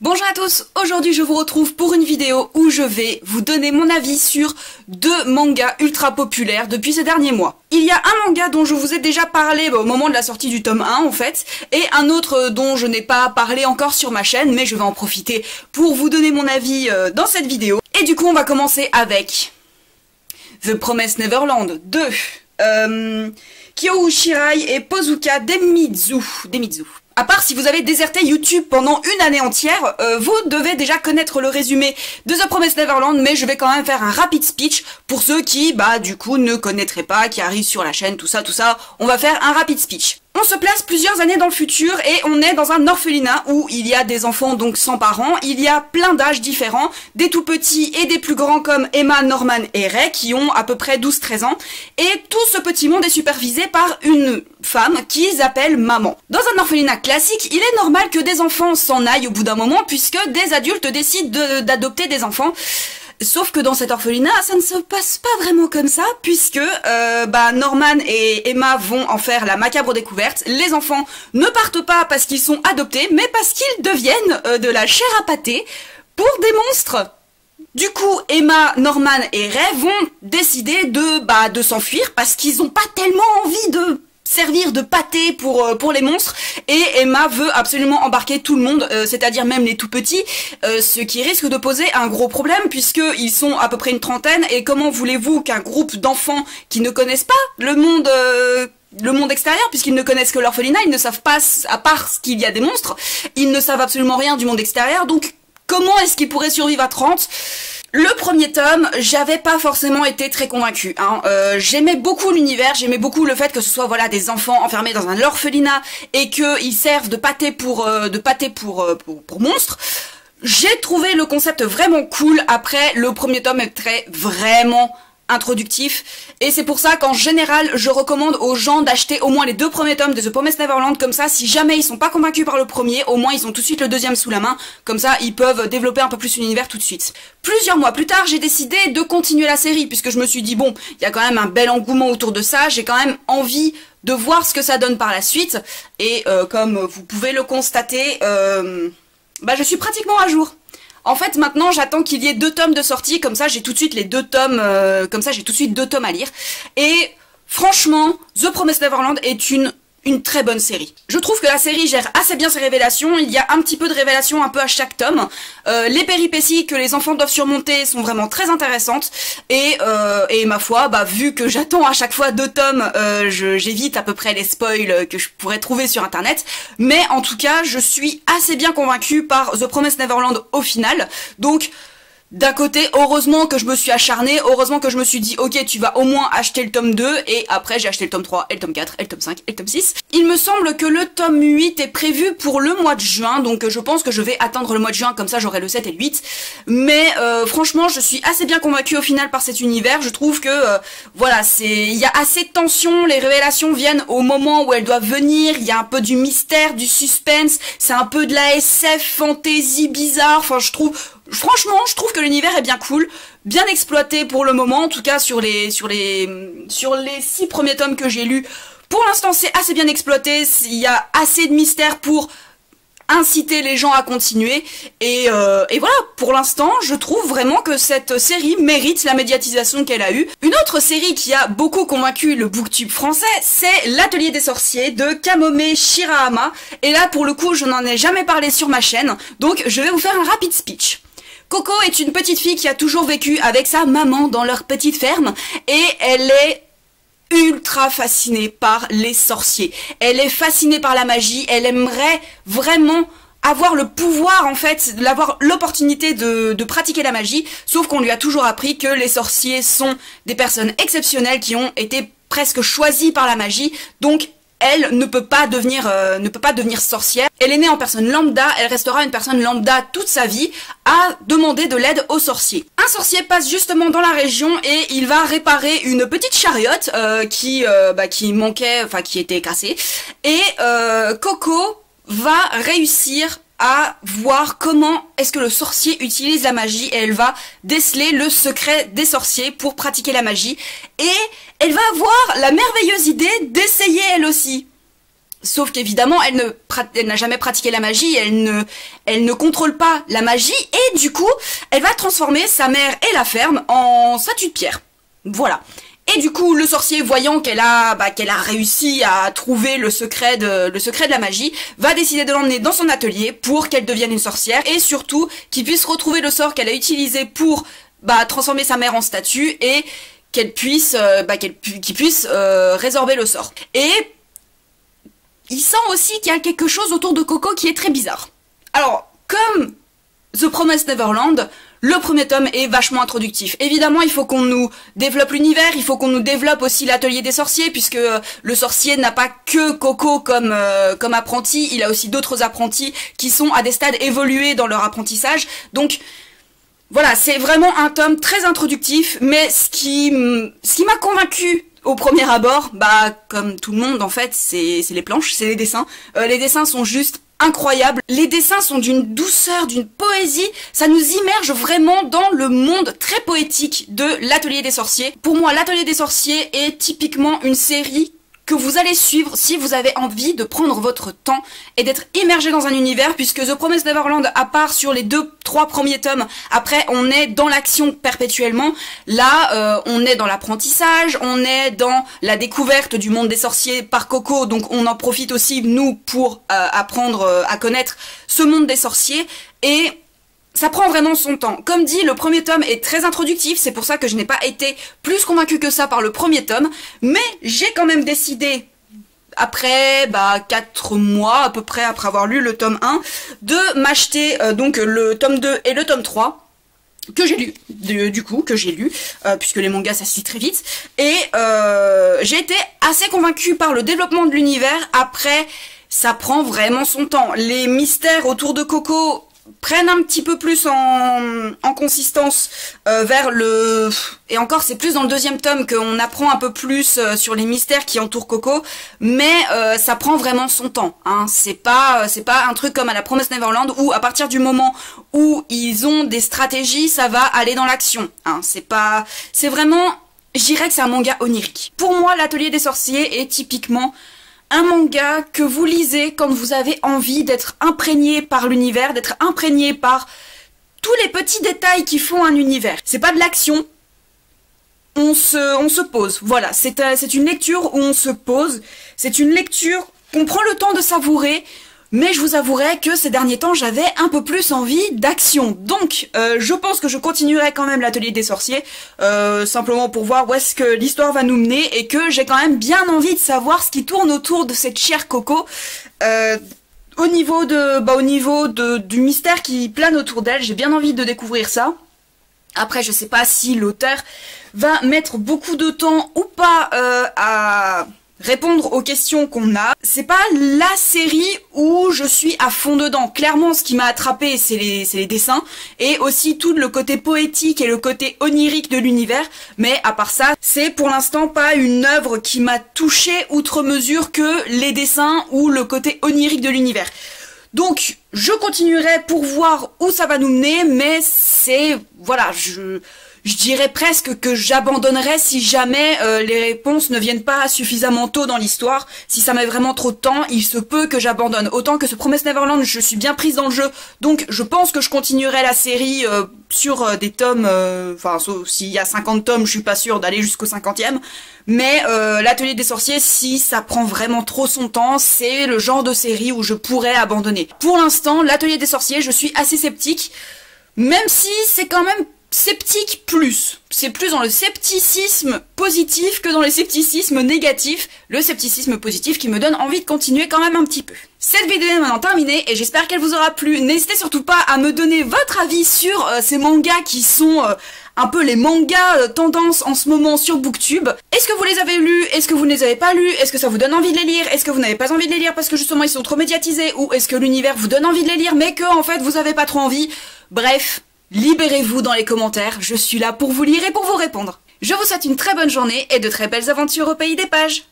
Bonjour à tous, aujourd'hui je vous retrouve pour une vidéo où je vais vous donner mon avis sur deux mangas ultra populaires depuis ces derniers mois. Il y a un manga dont je vous ai déjà parlé au moment de la sortie du tome 1 en fait, et un autre dont je n'ai pas parlé encore sur ma chaîne, mais je vais en profiter pour vous donner mon avis dans cette vidéo. Et du coup on va commencer avec The Promised Neverland 2, Kyohou Shirai et Pozuka Denmitsu. À part si vous avez déserté YouTube pendant une année entière, vous devez déjà connaître le résumé de The Promised Neverland, mais je vais quand même faire un rapide speech pour ceux qui, du coup, ne connaîtraient pas, qui arrivent sur la chaîne, tout ça, on va faire un rapide speech. On se place plusieurs années dans le futur et on est dans un orphelinat où il y a des enfants donc sans parents, il y a plein d'âges différents, des tout petits et des plus grands comme Emma, Norman et Ray qui ont à peu près 12-13 ans, et tout ce petit monde est supervisé par une femme qu'ils appellent maman. Dans un orphelinat classique, il est normal que des enfants s'en aillent au bout d'un moment puisque des adultes décident d'adopter des enfants. Sauf que dans cet orphelinat, ça ne se passe pas vraiment comme ça, puisque Norman et Emma vont en faire la macabre découverte. Les enfants ne partent pas parce qu'ils sont adoptés, mais parce qu'ils deviennent de la chair à pâté pour des monstres. Du coup, Emma, Norman et Ray vont décider de s'enfuir parce qu'ils n'ont pas tellement envie de servir de pâté pour les monstres, et Emma veut absolument embarquer tout le monde, c'est-à-dire même les tout petits, ce qui risque de poser un gros problème puisqu'ils sont à peu près une trentaine, et comment voulez-vous qu'un groupe d'enfants qui ne connaissent pas le monde extérieur, puisqu'ils ne connaissent que l'orphelinat, ils ne savent pas, à part qu'il y a des monstres, ils ne savent absolument rien du monde extérieur, donc comment est-ce qu'ils pourraient survivre à 30 ? Le premier tome, j'avais pas forcément été très convaincue. J'aimais beaucoup l'univers, j'aimais beaucoup le fait que ce soit des enfants enfermés dans un orphelinat et qu'ils servent de pâté pour monstres. J'ai trouvé le concept vraiment cool. Après, le premier tome est vraiment introductif, et c'est pour ça qu'en général je recommande aux gens d'acheter au moins les deux premiers tomes de The Promised Neverland, comme ça si jamais ils sont pas convaincus par le premier, au moins ils ont tout de suite le deuxième sous la main, comme ça ils peuvent développer un peu plus l'univers tout de suite. Plusieurs mois plus tard, j'ai décidé de continuer la série, puisque je me suis dit bon, il y a quand même un bel engouement autour de ça, j'ai quand même envie de voir ce que ça donne par la suite, et comme vous pouvez le constater, je suis pratiquement à jour. En fait, maintenant, j'attends qu'il y ait 2 tomes de sortie, comme ça j'ai tout de suite les 2 tomes, deux tomes à lire. Et franchement, The Promised Neverland est une très bonne série. Je trouve que la série gère assez bien ses révélations, il y a un petit peu de révélations un peu à chaque tome. Les péripéties que les enfants doivent surmonter sont vraiment très intéressantes, et ma foi, vu que j'attends à chaque fois 2 tomes, j'évite à peu près les spoils que je pourrais trouver sur internet, mais en tout cas, je suis assez bien convaincue par The Promised Neverland au final, donc d'un côté, heureusement que je me suis acharnée, heureusement que je me suis dit ok, tu vas au moins acheter le tome 2, et après j'ai acheté le tome 3, et le tome 4, et le tome 5, et le tome 6. Il me semble que le tome 8 est prévu pour le mois de juin, donc je pense que je vais attendre le mois de juin, comme ça j'aurai le 7 et le 8. Mais franchement, je suis assez bien convaincue au final par cet univers, je trouve que il y a assez de tension, les révélations viennent au moment où elles doivent venir, il y a un peu du mystère, du suspense, c'est un peu de la SF, fantasy bizarre, franchement, je trouve que l'univers est bien cool, bien exploité pour le moment, en tout cas sur les 6 premiers tomes que j'ai lus. Pour l'instant, c'est assez bien exploité, il y a assez de mystère pour inciter les gens à continuer, et voilà, pour l'instant, je trouve vraiment que cette série mérite la médiatisation qu'elle a eue. Une autre série qui a beaucoup convaincu le booktube français, c'est L'Atelier des Sorciers de Kamome Shirahama, et là, pour le coup, je n'en ai jamais parlé sur ma chaîne, donc je vais vous faire un rapide speech. Coco est une petite fille qui a toujours vécu avec sa maman dans leur petite ferme, et elle est ultra fascinée par les sorciers. Elle est fascinée par la magie, elle aimerait vraiment avoir le pouvoir, en fait, d'avoir l'opportunité de pratiquer la magie, sauf qu'on lui a toujours appris que les sorciers sont des personnes exceptionnelles qui ont été presque choisies par la magie, donc elle ne peut pas devenir sorcière. Elle est née en personne lambda, elle restera une personne lambda toute sa vie, à demander de l'aide aux sorciers. Un sorcier passe justement dans la région et il va réparer une petite chariote qui était cassée. Et Coco va réussir à voir comment est-ce que le sorcier utilise la magie, et elle va déceler le secret des sorciers pour pratiquer la magie, et elle va avoir la merveilleuse idée d'essayer elle aussi. Sauf qu'évidemment, elle n'a jamais pratiqué la magie, elle ne contrôle pas la magie, et du coup, elle va transformer sa mère et la ferme en statue de pierre. Voilà. Et du coup, le sorcier, voyant qu'elle a réussi à trouver le secret de la magie, va décider de l'emmener dans son atelier pour qu'elle devienne une sorcière, et surtout, qu'il puisse retrouver le sort qu'elle a utilisé pour transformer sa mère en statue, et qu'il puisse résorber le sort. Et il sent aussi qu'il y a quelque chose autour de Coco qui est très bizarre. Alors, comme The Promised Neverland, le premier tome est vachement introductif. Évidemment, il faut qu'on nous développe l'univers, il faut qu'on nous développe aussi l'atelier des sorciers, puisque le sorcier n'a pas que Coco comme apprenti, il a aussi d'autres apprentis qui sont à des stades évolués dans leur apprentissage. Donc, voilà, c'est vraiment un tome très introductif, mais ce qui m'a convaincu au premier abord, comme tout le monde en fait, c'est les planches, c'est les dessins. Les dessins sont juste incroyables. Les dessins sont d'une douceur, d'une poésie. Ça nous immerge vraiment dans le monde très poétique de l'Atelier des Sorciers. Pour moi, l'Atelier des Sorciers est typiquement une série que vous allez suivre si vous avez envie de prendre votre temps et d'être immergé dans un univers, puisque The Promised Neverland, à part sur les 2-3 premiers tomes, après on est dans l'action perpétuellement. Là, on est dans l'apprentissage, on est dans la découverte du monde des sorciers par Coco, donc on en profite aussi, nous, pour apprendre à connaître ce monde des sorciers, et ça prend vraiment son temps. Comme dit, le premier tome est très introductif, c'est pour ça que je n'ai pas été plus convaincue que ça par le premier tome, mais j'ai quand même décidé, après 4 mois à peu près après avoir lu le tome 1, de m'acheter donc le tome 2 et le tome 3, que j'ai lu, puisque les mangas ça se lit très vite, et j'ai été assez convaincue par le développement de l'univers. Après, ça prend vraiment son temps. Les mystères autour de Coco prennent un petit peu plus en consistance vers le... Et encore, c'est plus dans le deuxième tome qu'on apprend un peu plus sur les mystères qui entourent Coco, mais ça prend vraiment son temps, hein. C'est pas un truc comme à la Promised Neverland où à partir du moment où ils ont des stratégies, ça va aller dans l'action, hein. C'est vraiment... Je dirais que c'est un manga onirique. Pour moi, l'Atelier des Sorciers est typiquement un manga que vous lisez quand vous avez envie d'être imprégné par l'univers, d'être imprégné par tous les petits détails qui font un univers. C'est pas de l'action, on se pose, voilà, c'est une lecture où on se pose, c'est une lecture qu'on prend le temps de savourer, mais je vous avouerai que ces derniers temps j'avais un peu plus envie d'action. Donc je pense que je continuerai quand même l'Atelier des Sorciers, simplement pour voir où est-ce que l'histoire va nous mener, et que j'ai quand même bien envie de savoir ce qui tourne autour de cette chère Coco, au niveau du mystère qui plane autour d'elle. J'ai bien envie de découvrir ça. Après, je sais pas si l'auteur va mettre beaucoup de temps ou pas à répondre aux questions qu'on a. C'est pas la série où je suis à fond dedans. Clairement, ce qui m'a attrapé, c'est les dessins, et aussi tout le côté poétique et le côté onirique de l'univers. Mais à part ça, c'est pour l'instant pas une œuvre qui m'a touchée outre mesure que les dessins ou le côté onirique de l'univers. Donc, je continuerai pour voir où ça va nous mener, mais c'est... Voilà, je dirais presque que j'abandonnerais si jamais les réponses ne viennent pas suffisamment tôt dans l'histoire. Si ça met vraiment trop de temps, il se peut que j'abandonne. Autant que ce Promised Neverland, je suis bien prise dans le jeu, donc je pense que je continuerai la série sur des tomes, sauf s'il y a 50 tomes, je suis pas sûre d'aller jusqu'au 50e. Mais l'Atelier des Sorciers, si ça prend vraiment trop son temps, c'est le genre de série où je pourrais abandonner. Pour l'instant, l'Atelier des Sorciers, je suis assez sceptique, même si c'est quand même sceptique plus. C'est plus dans le scepticisme positif que dans le scepticisme négatif. Le scepticisme positif qui me donne envie de continuer quand même un petit peu. Cette vidéo est maintenant terminée et j'espère qu'elle vous aura plu. N'hésitez surtout pas à me donner votre avis sur ces mangas qui sont un peu les mangas tendance en ce moment sur Booktube. Est-ce que vous les avez lus? Est-ce que vous ne les avez pas lus? Est-ce que ça vous donne envie de les lire? Est-ce que vous n'avez pas envie de les lire parce que justement ils sont trop médiatisés? Ou est-ce que l'univers vous donne envie de les lire mais que en fait vous avez pas trop envie? Bref, libérez-vous dans les commentaires, je suis là pour vous lire et pour vous répondre. Je vous souhaite une très bonne journée et de très belles aventures au pays des pages.